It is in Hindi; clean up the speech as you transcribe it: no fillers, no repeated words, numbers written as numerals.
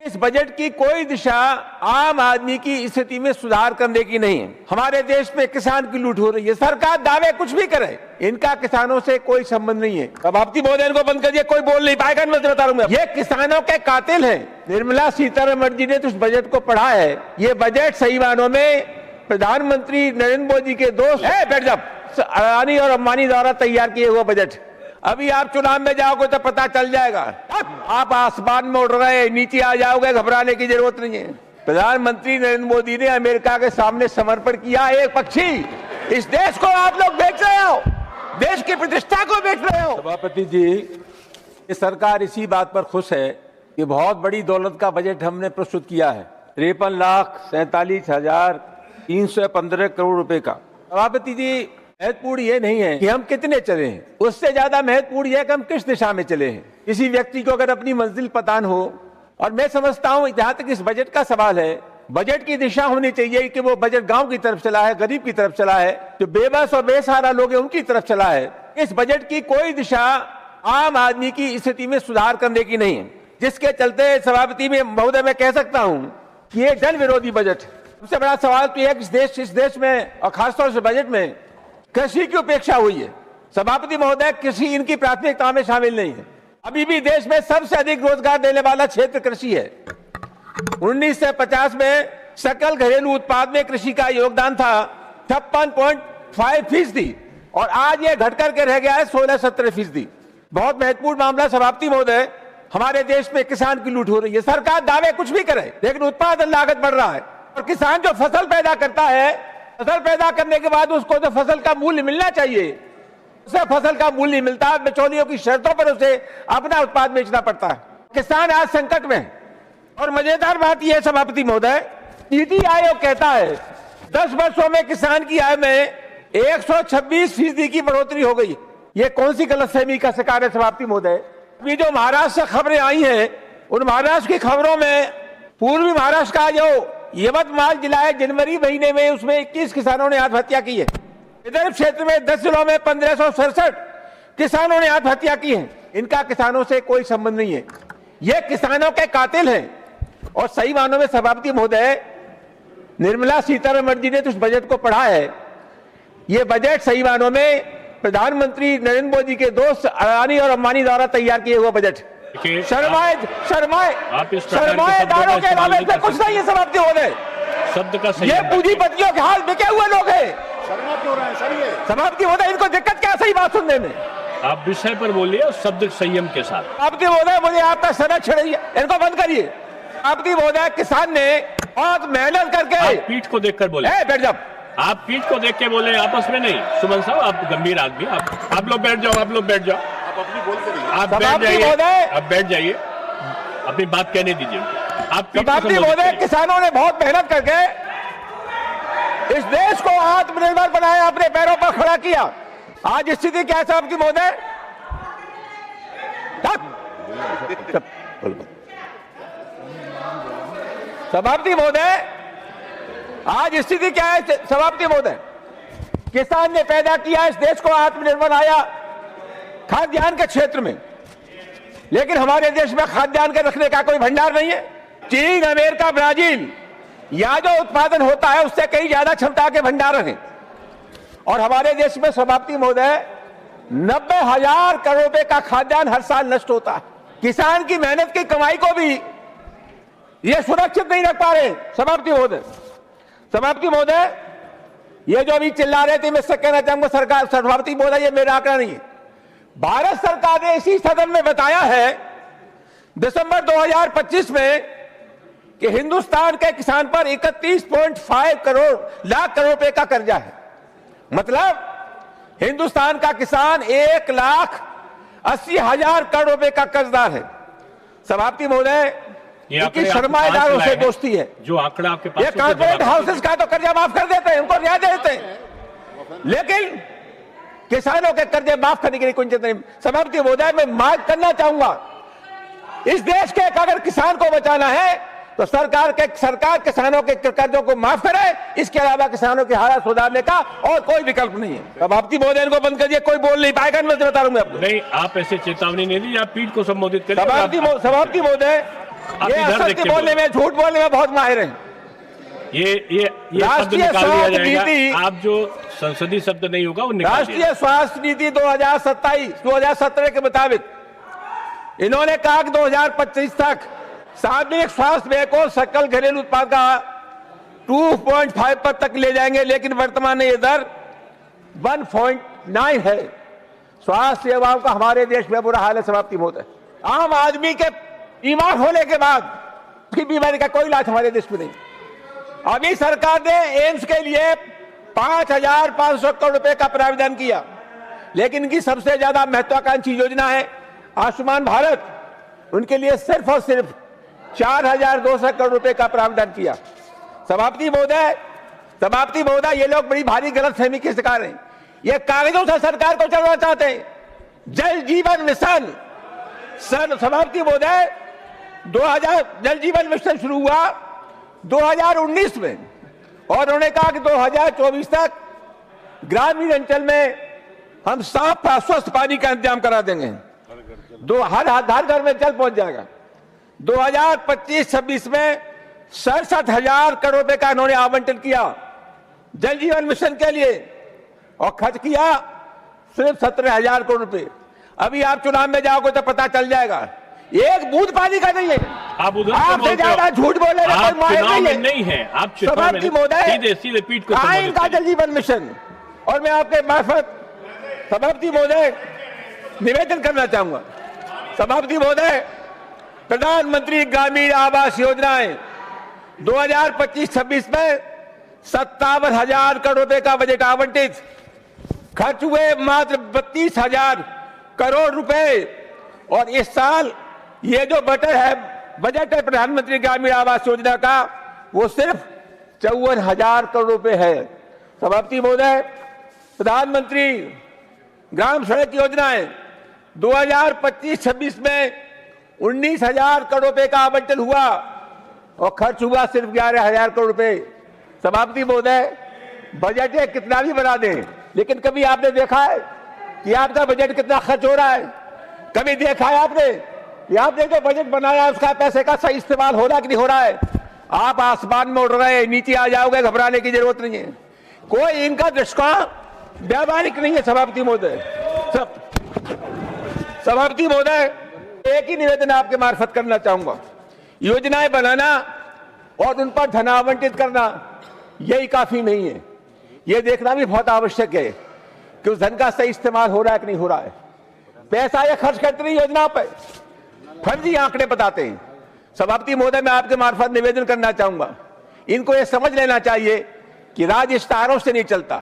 इस बजट की कोई दिशा आम आदमी की स्थिति में सुधार करने की नहीं है। हमारे देश में किसान की लूट हो रही है। सरकार दावे कुछ भी करे, इनका किसानों से कोई संबंध नहीं है। सभापति महोदय इनको बंद कर दिए, कोई बोल नहीं पाएगा। मैं बता रहा हूँ, ये किसानों के कातिल हैं। निर्मला सीतारमण जी ने तो इस बजट को पढ़ा है। ये बजट सही मानों में प्रधानमंत्री नरेंद्र मोदी के दोस्त है, बैठ जाओ, अडानी और अंबानी द्वारा तैयार किए हुए बजट। अभी आप चुनाव में जाओगे तो पता चल जाएगा। आप आसमान में उड़ रहे, नीचे आ जाओगे, घबराने की जरूरत नहीं है। प्रधानमंत्री नरेंद्र मोदी ने अमेरिका के सामने समर्पण किया एक पक्षी। इस देश को आप लोग बेच रहे हो, देश की प्रतिष्ठा को बेच रहे हो। सभापति जी, ये सरकार इसी बात पर खुश है कि बहुत बड़ी दौलत का बजट हमने प्रस्तुत किया है, 53,47,315 करोड़ रुपए का। सभापति जी, महत्वपूर्ण ये नहीं है कि हम कितने चले हैं, उससे ज्यादा महत्वपूर्ण यह कि हम किस दिशा में चले हैं। किसी व्यक्ति को अगर अपनी मंजिल पता न हो, और मैं समझता हूं जहां तक इस बजट का सवाल है, बजट की दिशा होनी चाहिए कि वो बजट गांव की तरफ चला है, गरीब की तरफ चला है, जो बेबस और बेसहारा लोग हैं उनकी तरफ चला है। इस बजट की कोई दिशा आम आदमी की स्थिति में सुधार करने की नहीं है, जिसके चलते सभापति में महोदय मैं कह सकता हूं कि ये जन विरोधी बजट। सबसे बड़ा सवाल तो यह है कि इस देश में और खासतौर से बजट में कृषि की उपेक्षा हुई है। सभापति महोदय, कृषि इनकी प्राथमिकता में शामिल नहीं है। अभी भी देश में सबसे अधिक रोजगार देने वाला क्षेत्र कृषि है। 1950 में सकल घरेलू उत्पाद में कृषि का योगदान था 56.5% और आज ये घट करके रह गया है 16-17%। बहुत महत्वपूर्ण मामला सभापति महोदय, हमारे देश में किसान की लूट हो रही है। सरकार दावे कुछ भी करे, लेकिन उत्पादन लागत बढ़ रहा है और किसान जो फसल पैदा करता है, फसल पैदा करने के बाद उसको जो फसल का मूल्य मिलना चाहिए, उसे फसल का मूल्य नहीं मिलता। बिचौलियों की शर्तों पर उसे अपना उत्पाद बेचना पड़ता है। किसान आज संकट में है। और मजेदार बात यह है सभापति महोदय, नीति आयोग कहता है 10 वर्षों में किसान की आय में 126% की बढ़ोतरी हो गई। ये कौन सी गलतफहमी का शिकार है सभापति महोदय? अभी जो महाराष्ट्र से खबरें आई हैं, उन महाराष्ट्र की खबरों में पूर्वी महाराष्ट्र का जो यवतमाल जिला है, जनवरी महीने में उसमें 21 किसानों ने आत्महत्या की है। इधर क्षेत्र में 10 जिलों में 1567 किसानों ने आत्महत्या की है। इनका किसानों से कोई संबंध नहीं है। ये किसानों के कातिल हैं। और सही मानों में सभापति महोदय, निर्मला सीतारमण जी ने तो इस बजट को पढ़ा है। ये बजट सही मानों में प्रधानमंत्री नरेंद्र मोदी के दोस्त अडानी और अंबानी द्वारा तैयार किए हुए बजट। शर्माएदारों के अलावा इसमें कुछ नहीं है सभापति महोदय। शब्द का सही, ये पूंजीपतियों के हाथ बिके हुए लोग हैं। शर्मा क्यों रहे हैं सर? ये सभापति महोदय, इनको दिक्कत क्या सही बात सुनने में? आप विषय पर बोलिए और शब्द संयम के साथ। सभापति महोदय, मुझे आपका सनक छिड़िए, इनको बंद करिए। सभापति महोदय, किसान ने बहुत मेहनत करके, आप पीठ को देखकर बोले, बैठ जाओ, आप पीठ को देख के बोले, आपस में नहीं। सुमन साहब, आप गंभीर आदमी, आप लोग बैठ जाओ, आप लोग बैठ जाओ, आप अपनी बोलते रहिए। आप बैठ जाइए, आप बैठ जाइए, अपनी बात कहने दीजिए। आप सभापति महोदय, किसानों ने बहुत मेहनत करके इस देश को आत्मनिर्भर बनाया, अपने पैरों पर खड़ा किया। आज स्थिति क्या है सभापति महोदय? सभापति महोदय, आज स्थिति क्या है सभापति महोदय? किसान ने पैदा किया, इस देश को आत्मनिर्भर आया खाद्यान्न के क्षेत्र में, लेकिन हमारे देश में खाद्यान्न के रखने का कोई भंडार नहीं है। चीन, अमेरिका, ब्राजील, यहाँ जो उत्पादन होता है उससे कई ज्यादा क्षमता के भंडार हैं। और हमारे देश में सभापति महोदय 90,000 करोड़ रुपए का खाद्यान्न हर साल नष्ट होता है। किसान की मेहनत की कमाई को भी ये सुरक्षित नहीं रख पा रहे सभापति महोदय। सभापति महोदय, ये जो अभी चिल्ला रहे थे, मैं इससे कहना चाहूंगा सरकार, सभापति महोदय, ये मेरा आंकड़ा नहीं है। भारत सरकार ने इसी सदन में बताया है दिसंबर 2025 में कि हिंदुस्तान के किसान पर 31.5 लाख करोड़ रुपए का कर्जा है। मतलब हिंदुस्तान का किसान 1,80,000 करोड़ रुपए का कर्जदार है। सभापति महोदय, इनकी शर्माएदारों से दोस्ती है। जो आंकड़ा आपके पास, ये कॉर्पोरेट हाउसेस का तो कर्जा माफ कर देते हैं, उनको न्याय देते हैं, लेकिन किसानों के कर्जे माफ करने के लिए कोई चिंता नहीं। सभापति महोदय, मैं मांग करना चाहूंगा, इस देश के अगर किसान को बचाना है तो सरकार किसानों के कर्जों को माफ करे। इसके अलावा किसानों की हालत सुधारने का और कोई विकल्प नहीं है। सभापति महोदय, इनको बंद करिए, कोई बोल नहीं पाएगा। मैं बता रहा हूं आपको। नहीं, आप ऐसे चेतावनी नहीं दी, आप पीठ को संबोधित करिए। सभापति महोदय, आप ये इधर देख असत्य के बोलने में, झूठ बोलने में बहुत माहिर हैं। ये शब्द राष्ट्रीय निकाल दिया स्वास्थ्य जाएगा। नीति, आप जो संसदीय शब्द नहीं होगा वो निकाल दिया राष्ट्रीय स्वास्थ्य नीति 2017 के मुताबिक इन्होंने कहा कि 2025 तक सार्वजनिक स्वास्थ्य व्यय को सकल घरेलू उत्पाद का 2.5 पर तक ले जाएंगे, लेकिन वर्तमान में ये दर 1.9 है। स्वास्थ्य सेवाओं का हमारे देश में बुरा हाल है। समाप्ति महोदय, आम आदमी के बीमार होने के बाद उसकी बीमारी का कोई इलाज हमारे देश में नहीं। अभी सरकार ने एम्स के लिए 5,500 करोड़ रुपए का प्रावधान किया, लेकिन इनकी सबसे ज्यादा महत्वाकांक्षी योजना है आयुष्मान भारत। उनके लिए सिर्फ और सिर्फ 4,200 करोड़ रुपए का प्रावधान किया। समाप्ति महोदय, ये लोग बड़ी भारी गलतफहमी के शिकार हैं। ये कागजों से सरकार को चलाना चाहते हैं। जल जीवन मिशन, समाप्ति महोदय, 2000 जल जीवन मिशन शुरू हुआ 2019 में, और उन्होंने कहा कि 2024 तक ग्रामीण अंचल में हम साफ स्वस्थ पानी का इंतजाम करा देंगे। हर घर में जल पहुंच जाएगा। 2025-26 में 67,000 करोड़ रुपए का इन्होंने आवंटन किया जल जीवन मिशन के लिए, और खर्च किया सिर्फ 17,000 करोड़ रुपए। अभी आप चुनाव में जाओगे तो पता चल जाएगा, एक बूंद पानी का नहीं है। आप उधर आपसे ज्यादा झूठ बोले आप चुनाव में नहीं है। आप चुनाव में सीधे पीठ को आइन का जल जीवन मिशन। और मैं आपके मार्फत समाप्ति महोदय निवेदन करना चाहूंगा। समाप्ति महोदय, प्रधानमंत्री ग्रामीण आवास योजनाएं 2025-26 में 57,000 करोड़ रुपए का बजट आवंटित, खर्च हुए मात्र 32,000 करोड़ रुपए। और इस साल ये जो बजट है प्रधानमंत्री ग्रामीण आवास योजना का, वो सिर्फ 54,000 करोड़ रुपए है। समाप्ति महोदय, प्रधानमंत्री ग्राम सड़क योजनाएं 2025-26 में 19,000 करोड़ रुपए का आवंटन हुआ, और खर्च हुआ सिर्फ 11,000 करोड़ रुपए। समाप्ति महोदय, बजट कितना भी बना दें, लेकिन कभी आपने देखा है कि आपका बजट कितना खर्च हो रहा है? कभी देखा है आपने कि आपने जो बजट बनाया उसका पैसे का सही इस्तेमाल हो रहा है कि नहीं हो रहा है? आप आसमान में उड़ रहे हैं, नीचे आ जाओगे, घबराने की जरूरत नहीं है। कोई इनका दृष्टिकोण व्यावहारिक नहीं है। समाप्ति महोदय, एक ही निवेदन आपके मार्फत करना चाहूंगा। योजनाएं बनाना और उन पर धन आवंटित करना यही काफी नहीं है। यह देखना भी बहुत आवश्यक है कि उस धन का सही इस्तेमाल हो रहा है कि नहीं हो रहा है। पैसा ये खर्च करते नहीं योजना पे, फर्जी आंकड़े बताते हैं। समाप्ति महोदय, मैं आपके मार्फत निवेदन करना चाहूंगा, इनको ये समझ लेना चाहिए कि राज्य इश्तारों से नहीं चलता।